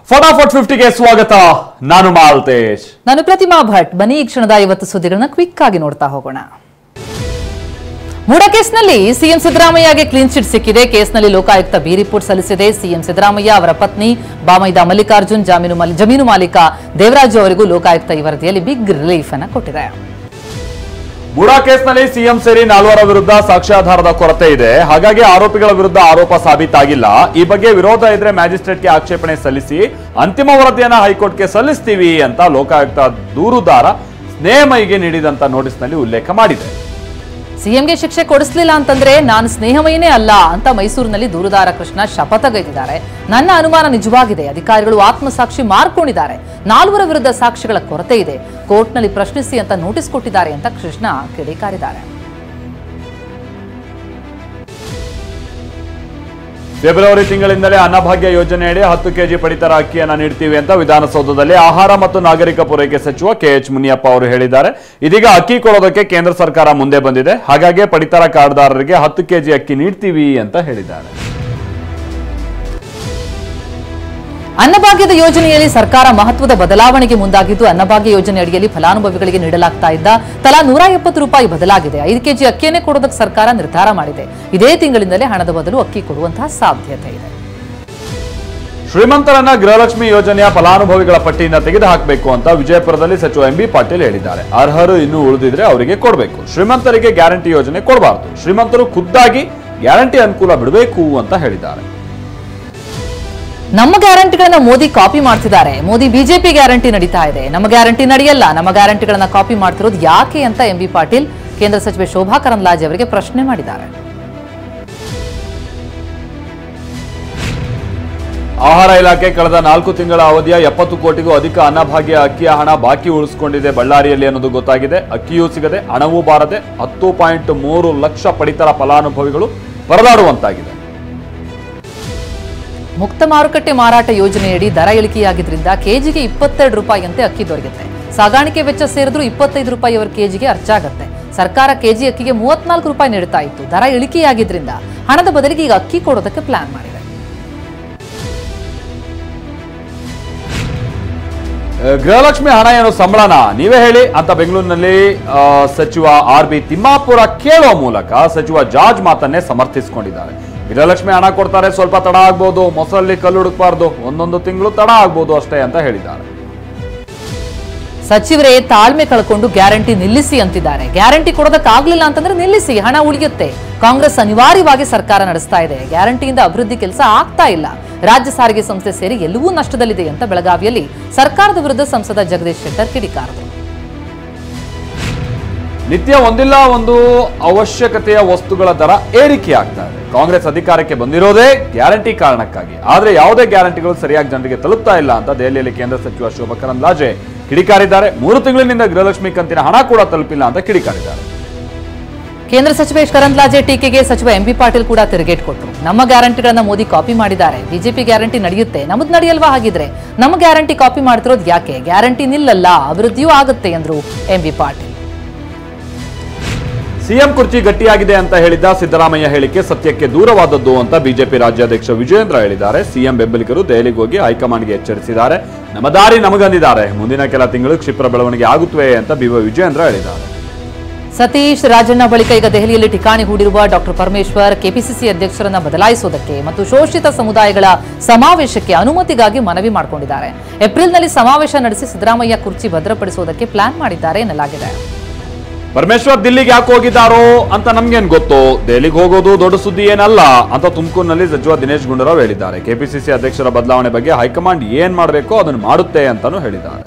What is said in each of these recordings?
ಫಟಾಫಟ್ 50ಗೆ ಸ್ವಾಗತ. ನಾನು ಮಾಲ್ತೇಶ್. ನಾನು ಪ್ರತಿಮಾ ಭಟ್. ಬನ್ನಿ ಈ ಕ್ಷಣದ 50 ಸುದ್ದಿಗಳನ್ನ ಕ್ವಿಕ್ ಆಗಿ ನೋಡ್ತಾ ಹೋಗೋಣ. ಮೂಡ ಕೇಸ್ನಲ್ಲಿ ಸಿಎಂ ಸಿದ್ದರಾಮಯ್ಯಗೆ ಕ್ಲೀನ್ ಚಿಟ್ ಸಿಕ್ಕಿದೆ. ಕೇಸ್ನಲ್ಲಿ ಲೋಕಾಯುಕ್ತ ಬಿ ರಿಪೋರ್ಟ್ ಸಲ್ಲಿಸಿದೆ. ಸಿಎಂ ಸಿದ್ದರಾಮಯ್ಯ ಅವರ ಪತ್ನಿ ಬಾಮೈದ ಮಲ್ಲಿಕಾರ್ಜುನ್, ಜಮೀನು ಮಾಲೀಕ ದೇವರಾಜು ಅವರಿಗೂ ಲೋಕಾಯುಕ್ತ ಈ ವರದಿಯಲ್ಲಿ ಬಿಗ್ ರಿಲೀಫ್ ಅನ್ನು ಕೊಟ್ಟಿದೆ. ಮೂಡಾ ಕೇಸ್ನಲ್ಲಿ ಸಿಎಂ ಸೇರಿ 4 ವಿರುದ್ಧ ಸಾಕ್ಷ್ಯಾಧಾರದ ಕೊರತೆ ಇದೆ. ಹಾಗಾಗಿ ಆರೋಪಿಗಳ ವಿರುದ್ಧ ಆರೋಪ ಸಾಬೀತಾಗಿಲ್ಲ. ಈ ಬಗ್ಗೆ ವಿರೋಧ ಇದ್ರೆ ಮ್ಯಾಜಿಸ್ಟ್ರೇಟ್ಗೆ ಆಕ್ಷೇಪಣೆ ಸಲ್ಲಿಸಿ ಅಂತಿಮ ವರದಿಯನ್ನ ಹೈಕೋರ್ಟ್ಗೆ ಸಲ್ಲಿಸ್ತೀವಿ ಅಂತ ಲೋಕಾಯುಕ್ತ ದೂರುದಾರ ಸ್ನೇಹಮಯಿಗೆ ನೀಡಿದಂತ ನೋಟಿಸ್ನಲ್ಲಿ ಉಲ್ಲೇಖ ಮಾಡಿದೆ. ಸಿಎಂಗೆ ಶಿಕ್ಷೆ ಕೊಡಿಸಲಿಲ್ಲ ಅಂತಂದ್ರೆ ನಾನು ಸ್ನೇಹಮಯನೇ ಅಲ್ಲ ಅಂತ ಮೈಸೂರಿನಲ್ಲಿ ದೂರುದಾರ ಕೃಷ್ಣ ಶಪಥಗೈದಿದ್ದಾರೆ. ನನ್ನ ಅನುಮಾನ ನಿಜವಾಗಿದೆ. ಅಧಿಕಾರಿಗಳು ಆತ್ಮಸಾಕ್ಷಿ ಮಾರ್ಕೊಂಡಿದ್ದಾರೆ. 4 ವಿರುದ್ಧ ಸಾಕ್ಷಿಗಳ ಕೊರತೆ ಇದೆ. ಕೋರ್ಟ್ನಲ್ಲಿ ಪ್ರಶ್ನಿಸಿ ಅಂತ ನೋಟಿಸ್ ಕೊಟ್ಟಿದ್ದಾರೆ ಅಂತ ಕೃಷ್ಣ ಕಿಡಿಕಾರಿದ್ದಾರೆ. ಫೆಬ್ರವರಿ ತಿಂಗಳಿಂದಲೇ ಅನ್ನಭಾಗ್ಯ ಯೋಜನೆಯಡಿ 10 ಕೆಜಿ ಪಡಿತರ ಅಕ್ಕಿಯನ್ನ ನೀಡ್ತೀವಿ ಅಂತ ವಿಧಾನಸೌಧದಲ್ಲಿ ಆಹಾರ ಮತ್ತು ನಾಗರಿಕ ಪೂರೈಕೆ ಸಚಿವ ಕೆಎಚ್ ಮುನಿಯಪ್ಪ ಅವರು ಹೇಳಿದ್ದಾರೆ. ಇದೀಗ ಅಕ್ಕಿ ಕೊಡೋದಕ್ಕೆ ಕೇಂದ್ರ ಸರ್ಕಾರ ಮುಂದೆ ಬಂದಿದೆ. ಹಾಗಾಗಿ ಪಡಿತರ ಕಾರ್ಡ್ದಾರರಿಗೆ 10 ಕೆಜಿ ಅಕ್ಕಿ ನೀಡ್ತೀವಿ ಅಂತ ಹೇಳಿದ್ದಾರೆ. ಅನ್ನಭಾಗ್ಯದ ಯೋಜನೆಯಲ್ಲಿ ಸರ್ಕಾರ ಮಹತ್ವದ ಬದಲಾವಣೆಗೆ ಮುಂದಾಗಿದ್ದು, ಅನ್ನಭಾಗ್ಯ ಯೋಜನೆ ಅಡಿಯಲ್ಲಿ ಫಲಾನುಭವಿಗಳಿಗೆ ನೀಡಲಾಗ್ತಾ ಇದ್ದ ತಲಾ 170 ರೂಪಾಯಿ ಬದಲಾಗಿದೆ. 5 ಕೆಜಿ ಅಕ್ಕಿಯನ್ನೇ ಕೊಡೋದಕ್ಕೆ ಸರ್ಕಾರ ನಿರ್ಧಾರ ಮಾಡಿದೆ. ಇದೇ ತಿಂಗಳಿಂದಲೇ ಹಣದ ಬದಲು ಅಕ್ಕಿ ಕೊಡುವಂತಹ ಸಾಧ್ಯತೆ ಇದೆ. ಶ್ರೀಮಂತರನ್ನ ಗೃಹಲಕ್ಷ್ಮಿ ಯೋಜನೆಯ ಫಲಾನುಭವಿಗಳ ಪಟ್ಟಿಯಿಂದ ತೆಗೆದು ಹಾಕಬೇಕು ಅಂತ ವಿಜಯಪುರದಲ್ಲಿ ಸಚಿವ ಎಂಬಿ ಪಾಟೀಲ್ ಹೇಳಿದ್ದಾರೆ. ಅರ್ಹರು ಇನ್ನೂ ಉಳಿದಿದ್ರೆ ಅವರಿಗೆ ಕೊಡಬೇಕು. ಶ್ರೀಮಂತರಿಗೆ ಗ್ಯಾರಂಟಿ ಯೋಜನೆ ಕೊಡಬಾರದು. ಶ್ರೀಮಂತರು ಖುದ್ದಾಗಿ ಗ್ಯಾರಂಟಿ ಅನುಕೂಲ ಬಿಡಬೇಕು ಅಂತ ಹೇಳಿದ್ದಾರೆ. ನಮ್ಮ ಗ್ಯಾರಂಟಿಗಳನ್ನ ಮೋದಿ ಕಾಪಿ ಮಾಡ್ತಿದ್ದಾರೆ. ಮೋದಿ ಬಿಜೆಪಿ ಗ್ಯಾರಂಟಿ ನಡೀತಾ ಇದೆ. ನಮ್ಮ ಗ್ಯಾರಂಟಿ ನಡೆಯಲ್ಲ. ನಮ್ಮ ಗ್ಯಾರಂಟಿಗಳನ್ನ ಕಾಪಿ ಮಾಡ್ತಿರೋದು ಯಾಕೆ ಅಂತ ಎಂಬಿ ಪಾಟೀಲ್ ಕೇಂದ್ರ ಸಚಿವೆ ಶೋಭಾ ಕರಂದ್ಲಾಜೆ ಅವರಿಗೆ ಪ್ರಶ್ನೆ ಮಾಡಿದ್ದಾರೆ. ಆಹಾರ ಇಲಾಖೆ ಕಳೆದ 4 ತಿಂಗಳ ಅವಧಿಯ 70 ಕೋಟಿಗೂ ಅಧಿಕ ಅನ್ನಭಾಗ್ಯ ಅಕ್ಕಿಯ ಹಣ ಬಾಕಿ ಉಳಿಸಿಕೊಂಡಿದೆ ಬಳ್ಳಾರಿಯಲ್ಲಿ ಅನ್ನೋದು ಗೊತ್ತಾಗಿದೆ. ಅಕ್ಕಿಯೂ ಸಿಗದೆ ಹಣವೂ ಬಾರದೆ 10.3 ಲಕ್ಷ ಪಡಿತರ ಫಲಾನುಭವಿಗಳು ಪರದಾಡುವಂತಾಗಿದೆ. ಮುಕ್ತ ಮಾರುಕಟ್ಟೆ ಮಾರಾಟ ಯೋಜನೆಯಡಿ ದರ ಇಳಿಕೆಯಾಗಿದ್ರಿಂದ ಕೆಜಿಗೆ 22 ರೂಪಾಯಿಯಂತೆ ಅಕ್ಕಿ ದೊರೆಯುತ್ತೆ. ಸಾಗಾಣಿಕೆ ವೆಚ್ಚ ಸೇರಿದ್ರೂ 25 ರೂಪಾಯಿವರೆಗೆ ಕೆಜಿಗೆ ಖರ್ಚಾಗುತ್ತೆ. ಸರ್ಕಾರ ಕೆಜಿ ಅಕ್ಕಿಗೆ 34 ರೂಪಾಯಿ ನೀಡುತ್ತಾ ಇತ್ತು. ದರ ಇಳಿಕೆಯಾಗಿದ್ರಿಂದ ಹಣದ ಬದಲಿಗೆ ಈಗ ಅಕ್ಕಿ ಕೊಡೋದಕ್ಕೆ ಪ್ಲಾನ್ ಮಾಡಿದೆ. ಗೃಹಲಕ್ಷ್ಮಿ ಹಣ ಏನು ಸಂಬಳನ ನೀವೇ ಹೇಳಿ ಅಂತ ಬೆಂಗಳೂರಿನಲ್ಲಿ ಸಚಿವ ಆರ್.ಬಿ. ತಿಮ್ಮಾಪುರ ಕೇಳುವ ಮೂಲಕ ಸಚಿವ ಜಾರ್ಜ್ ಮಾತನ್ನೇ ಸಮರ್ಥಿಸಿಕೊಂಡಿದ್ದಾರೆ. ಗೃಹಲಕ್ಷ್ಮಿ ಹಣ ಕೊಡ್ತಾರೆ, ಸ್ವಲ್ಪ ತಡ ಆಗ್ಬೋದು, ಮೊಸರಲ್ಲಿ ಕಲ್ಲು ಹುಡುಕಬಾರ್ದು, 1 ತಿಂಗಳು ತಡ ಆಗ್ಬೋದು ಅಷ್ಟೇ ಅಂತ ಹೇಳಿದ್ದಾರೆ. ಸಚಿವರೇ ತಾಳ್ಮೆ ಕಳ್ಕೊಂಡು ಗ್ಯಾರಂಟಿ ನಿಲ್ಲಿಸಿ ಅಂತಿದ್ದಾರೆ. ಗ್ಯಾರಂಟಿ ಕೊಡೋದಕ್ಕಾಗ್ಲಿಲ್ಲ ಅಂತಂದ್ರೆ ನಿಲ್ಲಿಸಿ, ಹಣ ಉಳಿಯುತ್ತೆ. ಕಾಂಗ್ರೆಸ್ ಅನಿವಾರ್ಯವಾಗಿ ಸರ್ಕಾರ ನಡೆಸ್ತಾ ಇದೆ. ಗ್ಯಾರಂಟಿಯಿಂದ ಅಭಿವೃದ್ಧಿ ಕೆಲಸ ಆಗ್ತಾ ಇಲ್ಲ. ರಾಜ್ಯ ಸಾರಿಗೆ ಸಂಸ್ಥೆ ಸೇರಿ ಎಲ್ಲವೂ ನಷ್ಟದಲ್ಲಿದೆ ಅಂತ ಬೆಳಗಾವಿಯಲ್ಲಿ ಸರ್ಕಾರದ ವಿರುದ್ಧ ಸಂಸದ ಜಗದೀಶ್ ಶೆಟ್ಟರ್ ಕಿಡಿಕಾರರು. ನಿತ್ಯ ಒಂದಿಲ್ಲ ಒಂದು ಅವಶ್ಯಕತೆಯ ವಸ್ತುಗಳ ದರ ಏರಿಕೆ ಆಗ್ತಾ ಇದೆ. ಕಾಂಗ್ರೆಸ್ ಅಧಿಕಾರಕ್ಕೆ ಬಂದಿರೋದೇ ಗ್ಯಾರಂಟಿ ಕಾರಣಕ್ಕಾಗಿ. ಆದ್ರೆ ಯಾವುದೇ ಗ್ಯಾರಂಟಿಗಳು ಸರಿಯಾಗಿ ಜನರಿಗೆ ತಲುಪ್ತಾ ಇಲ್ಲ ಅಂತ ದೆಹಲಿಯಲ್ಲಿ ಕೇಂದ್ರ ಸಚಿವ ಶೋಭಾ ಕರಂದ್ಲಾಜೆ ಕಿಡಿಕಾರಿದ್ದಾರೆ. 3 ತಿಂಗಳಿನಿಂದ ಗೃಹಲಕ್ಷ್ಮಿ ಕಂತಿನ ಹಣ ಕೂಡ ತಲುಪಿಲ್ಲ ಅಂತ ಕಿಡಿಕಾರಿದ್ದಾರೆ. ಕೇಂದ್ರ ಸಚಿವ ಕರಂದ್ಲಾಜೆ ಟೀಕೆಗೆ ಸಚಿವ ಎಂಬಿ ಪಾಟೀಲ್ ಕೂಡ ತಿರುಗೇಟ್ ಕೊಟ್ಟರು. ನಮ್ಮ ಗ್ಯಾರಂಟಿಗಳನ್ನ ಮೋದಿ ಕಾಪಿ ಮಾಡಿದ್ದಾರೆ. ಬಿಜೆಪಿ ಗ್ಯಾರಂಟಿ ನಡೆಯುತ್ತೆ, ನಮ್ಮದು ನಡೆಯಲ್ವಾ? ಹಾಗಿದ್ರೆ ನಮ್ಮ ಗ್ಯಾರಂಟಿ ಕಾಪಿ ಮಾಡ್ತಿರೋದು ಯಾಕೆ? ಗ್ಯಾರಂಟಿ ನಿಲ್ಲಲ್ಲ, ಅಭಿವೃದ್ಧಿಯೂ ಆಗುತ್ತೆ ಎಂದ್ರು ಎಂಬಿ ಪಾಟೀಲ್. ಸಿಎಂ ಕುರ್ಚಿ ಗಟ್ಟಿಯಾಗಿದೆ ಅಂತ ಹೇಳಿದ್ದ ಸಿದ್ದರಾಮಯ್ಯ ಹೇಳಿಕೆ ಸತ್ಯಕ್ಕೆ ದೂರವಾದದ್ದು ಅಂತ ಬಿಜೆಪಿ ರಾಜ್ಯಾಧ್ಯಕ್ಷ ವಿಜಯೇಂದ್ರ ಹೇಳಿದ್ದಾರೆ. ಸಿಎಂ ಬೆಂಬಲಿಗರು ದೆಹಲಿಗೆ ಹೋಗಿ ಹೈಕಮಾಂಡ್ಗೆ ಎಚ್ಚರಿಸಿದ್ದಾರೆ. ನಮ್ಮ ದಾರಿ ನಮಗಂದಿದ್ದಾರೆ. ಮುಂದಿನ ಕೆಲ ತಿಂಗಳು ಕ್ಷಿಪ್ರ ಬೆಳವಣಿಗೆ ಆಗುತ್ತವೆ ಅಂತ ವಿಜಯೇಂದ್ರ ಹೇಳಿದ್ದಾರೆ. ಸತೀಶ್ ರಾಜಣ್ಣ ಬಳಿಕ ಈಗ ದೆಹಲಿಯಲ್ಲಿ ಠಿಕಾಣಿ ಹೂಡಿರುವ ಡಾಕ್ಟರ್ ಪರಮೇಶ್ವರ್ ಕೆಪಿಸಿಸಿ ಅಧ್ಯಕ್ಷರನ್ನ ಬದಲಾಯಿಸುವುದಕ್ಕೆ ಮತ್ತು ಶೋಷಿತ ಸಮುದಾಯಗಳ ಸಮಾವೇಶಕ್ಕೆ ಅನುಮತಿಗಾಗಿ ಮನವಿ ಮಾಡಿಕೊಂಡಿದ್ದಾರೆ. ಏಪ್ರಿಲ್ನಲ್ಲಿ ಸಮಾವೇಶ ನಡೆಸಿ ಸಿದ್ದರಾಮಯ್ಯ ಕುರ್ಚಿ ಭದ್ರಪಡಿಸುವುದಕ್ಕೆ ಪ್ಲಾನ್ ಮಾಡಿದ್ದಾರೆ ಎನ್ನಲಾಗಿದೆ. ಪರಮೇಶ್ವರ್ ದಿಲ್ಲಿಗೆ ಯಾಕೆ ಹೋಗಿದ್ದಾರೋ ಅಂತ ನಮ್ಗೇನ್ ಗೊತ್ತು. ದೆಹಲಿಗೆ ಹೋಗೋದು ದೊಡ್ಡ ಸುದ್ದಿ ಏನಲ್ಲ ಅಂತ ತುಮಕೂರಿನಲ್ಲಿ ಸಚಿವ ದಿನೇಶ್ ಗುಂಡೂರಾವ್ ಹೇಳಿದ್ದಾರೆ. ಕೆಪಿಸಿಸಿ ಅಧ್ಯಕ್ಷರ ಬದಲಾವಣೆ ಬಗ್ಗೆ ಹೈಕಮಾಂಡ್ ಏನ್ ಮಾಡಬೇಕೋ ಅದನ್ನು ಮಾಡುತ್ತೆ ಅಂತಾನೂ ಹೇಳಿದ್ದಾರೆ.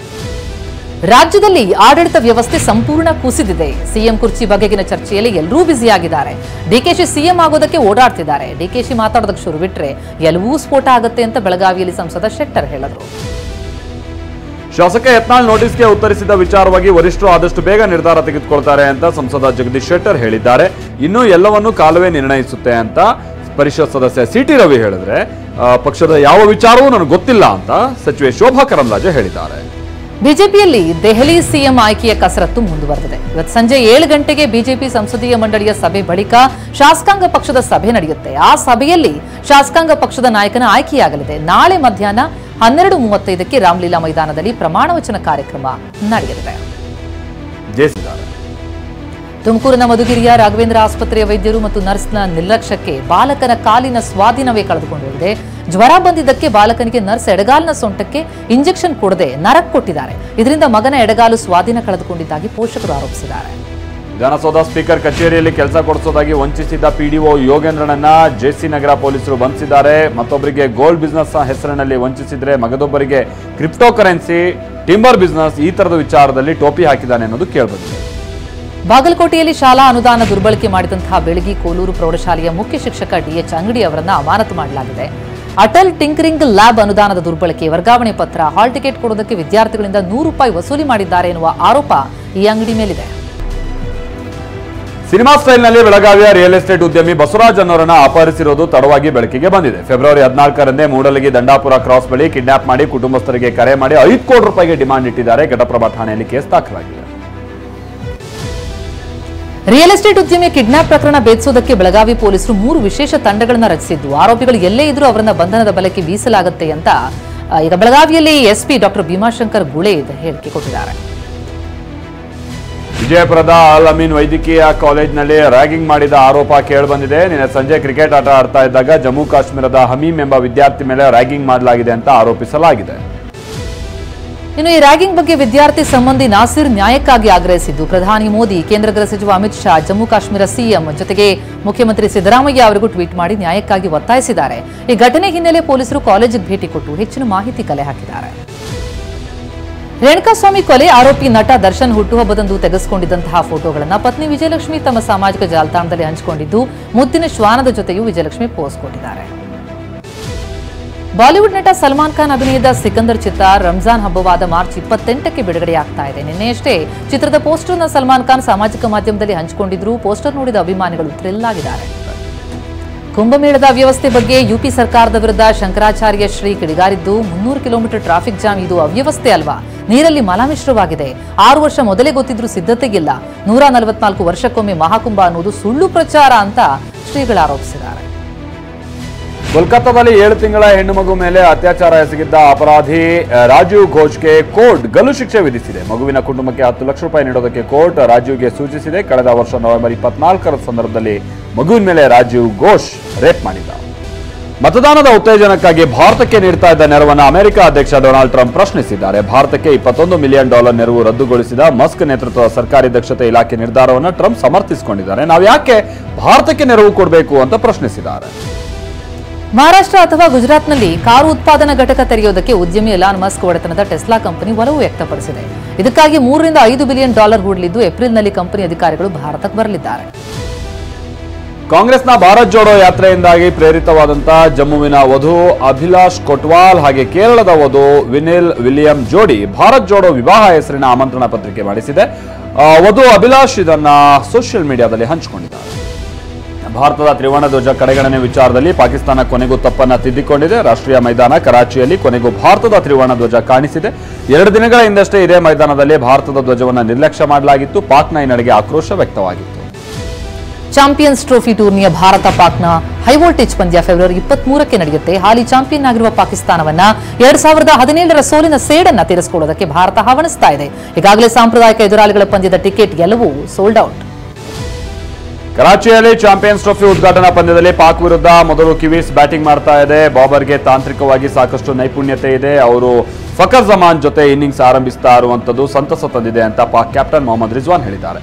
ರಾಜ್ಯದಲ್ಲಿ ಆಡಳಿತ ವ್ಯವಸ್ಥೆ ಸಂಪೂರ್ಣ ಕುಸಿದಿದೆ. ಸಿಎಂ ಕುರ್ಚಿ ಬಗೆಗಿನ ಚರ್ಚೆಯಲ್ಲಿ ಎಲ್ಲರೂ ಬ್ಯುಸಿಯಾಗಿದ್ದಾರೆ. ಡಿಕೆಶಿ ಸಿಎಂ ಆಗೋದಕ್ಕೆ ಓಡಾಡ್ತಿದ್ದಾರೆ. ಡಿಕೆಶಿ ಮಾತಾಡೋದಕ್ಕೆ ಶುರು ಬಿಟ್ರೆ ಎಲ್ಲವೂ ಸ್ಫೋಟ ಆಗುತ್ತೆ ಅಂತ ಬೆಳಗಾವಿಯಲ್ಲಿ ಸಂಸದ ಶೆಟ್ಟರ್ ಹೇಳಿದರು. ಶಾಸಕ ಯತ್ನಾಳ್ ನೋಟಿಸ್ಗೆ ಉತ್ತರಿಸಿದ ವಿಚಾರವಾಗಿ ವರಿಷ್ಠರು ಆದಷ್ಟು ಬೇಗ ನಿರ್ಧಾರ ತೆಗೆದುಕೊಳ್ತಾರೆ ಅಂತ ಸಂಸದ ಜಗದೀಶ್ ಶೆಟ್ಟರ್ ಹೇಳಿದ್ದಾರೆ. ಇನ್ನು ಎಲ್ಲವನ್ನೂ ಕಾಲವೇ ನಿರ್ಣಯಿಸುತ್ತೆ ಅಂತ ಪರಿಷತ್ ಸದಸ್ಯ ಸಿಟಿ ರವಿ ಹೇಳಿದ್ರೆ, ಪಕ್ಷದ ಯಾವ ವಿಚಾರವೂ ನನಗೆ ಗೊತ್ತಿಲ್ಲ ಅಂತ ಸಚಿವೆ ಶೋಭಾ ಕರಂದ್ಲಾಜೆ ಹೇಳಿದ್ದಾರೆ. ಬಿಜೆಪಿಯಲ್ಲಿ ದೆಹಲಿ ಸಿಎಂ ಆಯ್ಕೆಯ ಕಸರತ್ತು ಮುಂದುವರೆದಿದೆ. ಇವತ್ತು ಸಂಜೆ 7 ಗಂಟೆಗೆ ಬಿಜೆಪಿ ಸಂಸದೀಯ ಮಂಡಳಿಯ ಸಭೆ ಬಳಿಕ ಶಾಸಕಾಂಗ ಪಕ್ಷದ ಸಭೆ ನಡೆಯುತ್ತೆ. ಆ ಸಭೆಯಲ್ಲಿ ಶಾಸಕಾಂಗ ಪಕ್ಷದ ನಾಯಕನ ಆಯ್ಕೆಯಾಗಲಿದೆ. ನಾಳೆ ಮಧ್ಯಾಹ್ನ 12:35ಕ್ಕೆ ರಾಮಲೀಲಾ ಮೈದಾನದಲ್ಲಿ ಪ್ರಮಾಣ ವಚನ ಕಾರ್ಯಕ್ರಮ ನಡೆಯಲಿದೆ. ತುಮಕೂರಿನ ಮಧುಗಿರಿಯ ರಾಘವೇಂದ್ರ ಆಸ್ಪತ್ರೆಯ ವೈದ್ಯರು ಮತ್ತು ನರ್ಸ್ನ ನಿರ್ಲಕ್ಷ್ಯಕ್ಕೆ ಬಾಲಕನ ಕಾಲಿನ ಸ್ವಾಧೀನವೇ ಕಳೆದುಕೊಂಡು ಹೋಗಿದೆ. ಜ್ವರ ಬಂದಿದ್ದಕ್ಕೆ ಬಾಲಕನಿಗೆ ನರ್ಸ್ ಎಡಗಾಲಿನ ಸೊಂಟಕ್ಕೆ ಇಂಜೆಕ್ಷನ್ ಕೊಡದೆ ನರಕ್ ಕೊಟ್ಟಿದ್ದಾರೆ. ಇದರಿಂದ ಮಗನ ಎಡಗಾಲು ಸ್ವಾಧೀನ ಕಳೆದುಕೊಂಡಿದ್ದಾಗಿ ಪೋಷಕರು ಆರೋಪಿಸಿದ್ದಾರೆ. ವಿಧಾನಸೌಧ ಸ್ಪೀಕರ್ ಕಚೇರಿಯಲ್ಲಿ ಕೆಲಸ ಕೊಡಿಸೋದಾಗಿ ವಂಚಿಸಿದ್ದ ಪಿಡಿಒ ಯೋಗೇಂದ್ರನನ್ನ ಜೆಸಿ ನಗರ ಪೊಲೀಸರು ಬಂಧಿಸಿದ್ದಾರೆ. ಮತ್ತೊಬ್ಬರಿಗೆ ಗೋಲ್ಡ್ ಬಿಸ್ನೆಸ್ ಹೆಸರಿನಲ್ಲಿ ವಂಚಿಸಿದ್ರೆ ಮಗದೊಬ್ಬರಿಗೆ ಕ್ರಿಪ್ಟೋ ಕರೆನ್ಸಿ, ಟಿಂಬರ್ ಬಿಸ್ನೆಸ್ ಈ ತರದ ವಿಚಾರದಲ್ಲಿ ಟೋಪಿ ಹಾಕಿದ್ದಾನೆ ಅನ್ನೋದು ಕೇಳಿಬಂದಿದೆ. ಬಾಗಲಕೋಟೆಯಲ್ಲಿ ಶಾಲಾ ಅನುದಾನ ದುರ್ಬಳಕೆ ಮಾಡಿದಂತಹ ಬೆಳಗಿ ಕೋಲೂರು ಪ್ರೌಢಶಾಲೆಯ ಮುಖ್ಯ ಶಿಕ್ಷಕ ಡಿಎಚ್ ಅಂಗಡಿ ಅವರನ್ನ ಅಮಾನತು ಮಾಡಲಾಗಿದೆ. ಅಟಲ್ ಟಿಂಕರಿಂಗ್ ಲ್ಯಾಬ್ ಅನುದಾನದ ದುರ್ಬಳಕೆ, ವರ್ಗಾವಣೆ ಪತ್ರ, ಹಾಲ್ ಟಿಕೆಟ್ ಕೊಡೋದಕ್ಕೆ ವಿದ್ಯಾರ್ಥಿಗಳಿಂದ ₹100 ವಸೂಲಿ ಮಾಡಿದ್ದಾರೆ ಎನ್ನುವ ಆರೋಪ ಈ ಅಂಗಡಿ ಮೇಲಿದೆ. ಸಿನಿಮಾ ಸ್ಟೈಲ್ನಲ್ಲಿ ಬೆಳಗಾವಿಯ ರಿಯಲ್ ಎಸ್ಟೇಟ್ ಉದ್ಯಮಿ ಬಸವರಾಜ್ ಅನ್ನೋರನ್ನ ಅಪಹರಿಸಿರುವುದು ತಡವಾಗಿ ಬೆಳಕಿಗೆ ಬಂದಿದೆ. ಫೆಬ್ರವರಿ 14ರಂದೇ ಮೂಡಲಗಿ ದಂಡಾಪುರ ಕ್ರಾಸ್ ಬಳಿ ಕಿಡ್ನಾಪ್ ಮಾಡಿ ಕುಟುಂಬಸ್ಥರಿಗೆ ಕರೆ ಮಾಡಿ ₹5 ಕೋಟಿ ಡಿಮಾಂಡ್ ಇಟ್ಟಿದ್ದಾರೆ. ಘಟಪ್ರಭಾ ಠಾಣೆಯಲ್ಲಿ ಕೇಸ್ ದಾಖಲಾಗಿದೆ. ರಿಯಲ್ ಎಸ್ಟೇಟ್ ಉದ್ಯಮಿಯ ಕಿಡ್ನಾಪ್ ಪ್ರಕರಣ ಭೇದಿಸುವುದಕ್ಕೆ ಬೆಳಗಾವಿ ಪೊಲೀಸರು 3 ವಿಶೇಷ ತಂಡಗಳನ್ನು ರಚಿಸಿದ್ದು, ಆರೋಪಿಗಳು ಎಲ್ಲೇ ಇದ್ರೂ ಅವರನ್ನ ಬಂಧನದ ಬಲೆಗೆ ಬೀಸಲಾಗುತ್ತೆ ಅಂತ ಈಗ ಬೆಳಗಾವಿಯಲ್ಲಿ ಎಸ್ಪಿ ಡಾಕ್ಟರ್ ಭೀಮಾಶಂಕರ್ ಗುಳೆ ಹೇಳಿಕೆ ಕೊಟ್ಟಿದ್ದಾರೆ. ವಿಜಯಪುರದ ಅಲ್ ಅಮೀನ್ ವೈದ್ಯಕೀಯ ಕಾಲೇಜಿನಲ್ಲಿ ರ್ಯಾಗಿಂಗ್ ಮಾಡಿದ ಆರೋಪ ಕೇಳಿಬಂದಿದೆ. ನಿನ್ನೆ ಸಂಜೆ ಕ್ರಿಕೆಟ್ ಆಟ ಆಡ್ತಾ ಇದ್ದಾಗ ಜಮ್ಮು ಕಾಶ್ಮೀರದ ಹಮೀಮ್ ಎಂಬ ವಿದ್ಯಾರ್ಥಿ ಮೇಲೆ ರ್ಯಾಗಿಂಗ್ ಮಾಡಲಾಗಿದೆ ಅಂತ ಆರೋಪಿಸಲಾಗಿದೆ. ಇನ್ನು ಈ ರ್ಯಾಗಿಂಗ್ ಬಗ್ಗೆ ವಿದ್ಯಾರ್ಥಿ ಸಂಬಂಧಿ ನಾಸಿರ್ ನ್ಯಾಯಕ್ಕಾಗಿ ಆಗ್ರಹಿಸಿದ್ದು, ಪ್ರಧಾನಿ ಮೋದಿ, ಕೇಂದ್ರ ಗೃಹ ಸಚಿವ ಅಮಿತ್ ಶಾ, ಜಮ್ಮು ಕಾಶ್ಮೀರ ಸಿಎಂ ಜೊತೆಗೆ ಮುಖ್ಯಮಂತ್ರಿ ಸಿದ್ದರಾಮಯ್ಯ ಅವರಿಗೂ ಟ್ವೀಟ್ ಮಾಡಿ ನ್ಯಾಯಕ್ಕಾಗಿ ಒತ್ತಾಯಿಸಿದ್ದಾರೆ. ಈ ಘಟನೆ ಹಿನ್ನೆಲೆ ಪೊಲೀಸರು ಕಾಲೇಜಿಗೆ ಭೇಟಿ ಕೊಟ್ಟು ಹೆಚ್ಚಿನ ಮಾಹಿತಿ ಕಲೆ ಹಾಕಿದ್ದಾರೆ. ರೇಣುಕಾಸ್ವಾಮಿ ಕೊಲೆ ಆರೋಪಿ ನಟ ದರ್ಶನ್ ಹುಟ್ಟುಹಬ್ಬದಂದು ತೆಗೆಸಿಕೊಂಡಿದ್ದಂತಹ ಫೋಟೋಗಳನ್ನು ಪತ್ನಿ ವಿಜಯಲಕ್ಷ್ಮಿ ತಮ್ಮ ಸಾಮಾಜಿಕ ಜಾಲತಾಣದಲ್ಲಿ ಹಂಚಿಕೊಂಡಿದ್ದು, ಮುದ್ದಿನ ಶ್ವಾನದ ಜೊತೆಯೂ ವಿಜಯಲಕ್ಷ್ಮಿ ಪೋಸ್ಟ್ ಕೊಟ್ಟಿದ್ದಾರೆ. ಬಾಲಿವುಡ್ ನಟ ಸಲ್ಮಾನ್ ಖಾನ್ ಅಭಿನಯದ ಸಿಕಂದರ್ ಚಿತ್ರ ರಂಜಾನ್ ಹಬ್ಬವಾದ ಮಾರ್ಚ್ 28ಕ್ಕೆ ಬಿಡುಗಡೆಯಾಗ್ತಾ ಇದೆ. ನಿನ್ನೆಯಷ್ಟೇ ಚಿತ್ರದ ಪೋಸ್ಟರ್ನ ಸಲ್ಮಾನ್ ಖಾನ್ ಸಾಮಾಜಿಕ ಮಾಧ್ಯಮದಲ್ಲಿ ಹಂಚಿಕೊಂಡಿದ್ರು. ಪೋಸ್ಟರ್ ನೋಡಿದ ಅಭಿಮಾನಿಗಳು ಥ್ರಿಲ್ ಆಗಿದ್ದಾರೆ. ಕುಂಭಮೇಳದ ಅವ್ಯವಸ್ಥೆ ಬಗ್ಗೆ ಯುಪಿ ಸರ್ಕಾರದ ವಿರುದ್ಧ ಶಂಕರಾಚಾರ್ಯ ಶ್ರೀ ಕಿಡಿಗಾರಿದ್ದು, 300 ಕಿಲೋಮೀಟರ್ ಟ್ರಾಫಿಕ್ ಜಾಮ್ ಇದು ಅವ್ಯವಸ್ಥೆ ಅಲ್ವಾ, ನೀರಲ್ಲಿ ಮಲಮಿಶ್ರವಾಗಿದೆ, 6 ವರ್ಷ ಮೊದಲೇ ಗೊತ್ತಿದ್ರೂ ಸಿದ್ಧತೆಗಿಲ್ಲ, 144 ವರ್ಷಕ್ಕೊಮ್ಮೆ ಮಹಾಕುಂಭ ಅನ್ನೋದು ಸುಳ್ಳು ಪ್ರಚಾರ ಅಂತ ಶ್ರೀಗಳು ಆರೋಪಿಸಿದ್ದಾರೆ. ಕೋಲ್ಕತ್ತಾದಲ್ಲಿ 7 ತಿಂಗಳ ಹೆಣ್ಣು ಮಗು ಮೇಲೆ ಅತ್ಯಾಚಾರ ಎಸಗಿದ್ದ ಅಪರಾಧಿ ರಾಜೀವ್ ಘೋಷ್ಗೆ ಕೋರ್ಟ್ ಗಲ್ಲು ಶಿಕ್ಷೆ ವಿಧಿಸಿದೆ. ಮಗುವಿನ ಕುಟುಂಬಕ್ಕೆ ₹10 ಲಕ್ಷ ನೀಡೋದಕ್ಕೆ ಕೋರ್ಟ್ ರಾಜೀವ್ಗೆ ಸೂಚಿಸಿದೆ. ಕಳೆದ ವರ್ಷ ನವೆಂಬರ್ 24ರ ಸಂದರ್ಭದಲ್ಲಿ ಮಗುವಿನ ಮೇಲೆ ರಾಜೀವ್ ಘೋಷ್ ರೇಪ್ ಮಾಡಿದ್ದ. ಮತದಾನದ ಉತ್ತೇಜನಕ್ಕಾಗಿ ಭಾರತಕ್ಕೆ ನೀಡ್ತಾ ಇದ್ದ ನೆರವನ್ನು ಅಮೆರಿಕ ಅಧ್ಯಕ್ಷ ಡೊನಾಲ್ಡ್ ಟ್ರಂಪ್ ಪ್ರಶ್ನಿಸಿದ್ದಾರೆ. ಭಾರತಕ್ಕೆ $21 ಮಿಲಿಯನ್ ನೆರವು ರದ್ದುಗೊಳಿಸಿದ ಮಸ್ಕ್ ನೇತೃತ್ವದ ಸರ್ಕಾರಿ ದಕ್ಷತೆ ಇಲಾಖೆ ನಿರ್ಧಾರವನ್ನು ಟ್ರಂಪ್ ಸಮರ್ಥಿಸಿಕೊಂಡಿದ್ದಾರೆ. ನಾವು ಯಾಕೆ ಭಾರತಕ್ಕೆ ನೆರವು ಕೊಡಬೇಕು ಅಂತ ಪ್ರಶ್ನಿಸಿದ್ದಾರೆ. ಮಹಾರಾಷ್ಟ್ರ ಅಥವಾ ಗುಜರಾತ್ನಲ್ಲಿ ಕಾರು ಉತ್ಪಾದನಾ ಘಟಕ ತೆರೆಯುವುದಕ್ಕೆ ಉದ್ಯಮಿ ಎಲಾನ್ ಮಸ್ಕ್ ಒಡೆತನದ ಟೆಸ್ಲಾ ಕಂಪನಿ ಒಲವು ವ್ಯಕ್ತಪಡಿಸಿದೆ. ಇದಕ್ಕಾಗಿ $3 ರಿಂದ $5 ಬಿಲಿಯನ್ ಹೂಡಲಿದ್ದು, ಏಪ್ರಿಲ್ನಲ್ಲಿ ಕಂಪನಿ ಅಧಿಕಾರಿಗಳು ಭಾರತಕ್ಕೆ ಬರಲಿದ್ದಾರೆ. ಕಾಂಗ್ರೆಸ್ನ ಭಾರತ್ ಜೋಡೋ ಯಾತ್ರೆಯಿಂದಾಗಿ ಪ್ರೇರಿತವಾದಂತಹ ಜಮ್ಮುವಿನ ವಧು ಅಭಿಲಾಷ್ ಕೊಟ್ವಾಲ್ ಹಾಗೆ ಕೇರಳದ ವಧು ವಿನಿಲ್ ವಿಲಿಯಂ ಜೋಡಿ ಭಾರತ್ ಜೋಡೋ ವಿವಾಹ ಹೆಸರಿನ ಆಮಂತ್ರಣ ಪತ್ರಿಕೆ ಮಾಡಿಸಿದೆ. ವಧು ಅಭಿಲಾಷ್ ಇದನ್ನ ಸೋಷಿಯಲ್ ಮೀಡಿಯಾದಲ್ಲಿ ಹಂಚಿಕೊಂಡಿದ್ದಾರೆ. ಭಾರತದ ತ್ರಿವರ್ಣ ಧ್ವಜ ಕಡೆಗಣನೆ ವಿಚಾರದಲ್ಲಿ ಪಾಕಿಸ್ತಾನ ಕೊನೆಗೂ ತಪ್ಪನ್ನ ತಿದ್ದಿಕೊಂಡಿದೆ. ರಾಷ್ಟ್ರೀಯ ಮೈದಾನ ಕರಾಚಿಯಲ್ಲಿ ಕೊನೆಗೂ ಭಾರತದ ತ್ರಿವರ್ಣ ಧ್ವಜ ಕಾಣಿಸಿದೆ. 2 ದಿನಗಳ ಹಿಂದಷ್ಟೇ ಇದೇ ಮೈದಾನದಲ್ಲಿ ಭಾರತದ ಧ್ವಜವನ್ನು ನಿರ್ಲಕ್ಷ್ಯ ಮಾಡಲಾಗಿತ್ತು. ಪಾಕ್ನ ಈ ನಡೆಗೆ ಆಕ್ರೋಶ ವ್ಯಕ್ತವಾಗಿತ್ತು. ಚಾಂಪಿಯನ್ಸ್ ಟ್ರೋಫಿ ಟೂರ್ನಿಯ ಭಾರತ ಪಾಕ್ನ ಹೈವೋಲ್ಟೇಜ್ ಪಂದ್ಯ ಫೆಬ್ರವರಿ 23ಕ್ಕೆ ನಡೆಯುತ್ತೆ. ಹಾಲಿ ಚಾಂಪಿಯನ್ ಆಗಿರುವ ಪಾಕಿಸ್ತಾನವನ್ನ 2017ರ ಸೋಲಿನ ಸೇಡನ್ನ ತೀರಿಸಿಕೊಳ್ಳೋದಕ್ಕೆ ಭಾರತ ಹವಣಿಸ್ತಾ ಇದೆ. ಈಗಾಗಲೇ ಸಾಂಪ್ರದಾಯಿಕ ಎದುರಾಳಿಗಳ ಪಂದ್ಯದ ಟಿಕೆಟ್ ಎಲ್ಲವೂ ಸೋಲ್ಡ್ ಔಟ್. ಕರಾಚಿಯಲ್ಲಿ ಚಾಂಪಿಯನ್ಸ್ ಟ್ರೋಫಿ ಉದ್ಘಾಟನಾ ಪಂದ್ಯದಲ್ಲಿ ಪಾಕ್ ವಿರುದ್ಧ ಮೊದಲು ಕಿವೀಸ್ ಬ್ಯಾಟಿಂಗ್ ಮಾಡ್ತಾ ಇದೆ. ಬಾಬರ್ಗೆ ತಾಂತ್ರಿಕವಾಗಿ ಸಾಕಷ್ಟು ನೈಪುಣ್ಯತೆ ಇದೆ. ಅವರು ಫಕರ್ ಜಮಾನ್ ಜೊತೆ ಇನ್ನಿಂಗ್ಸ್ ಆರಂಭಿಸ್ತಾ ಇರುವಂತದ್ದು ಸಂತಸ ತಂದಿದೆ ಅಂತ ಪಾಕ್ ಕ್ಯಾಪ್ಟನ್ ಮೊಹಮ್ಮದ್ ರಿಜ್ವಾನ್ ಹೇಳಿದ್ದಾರೆ.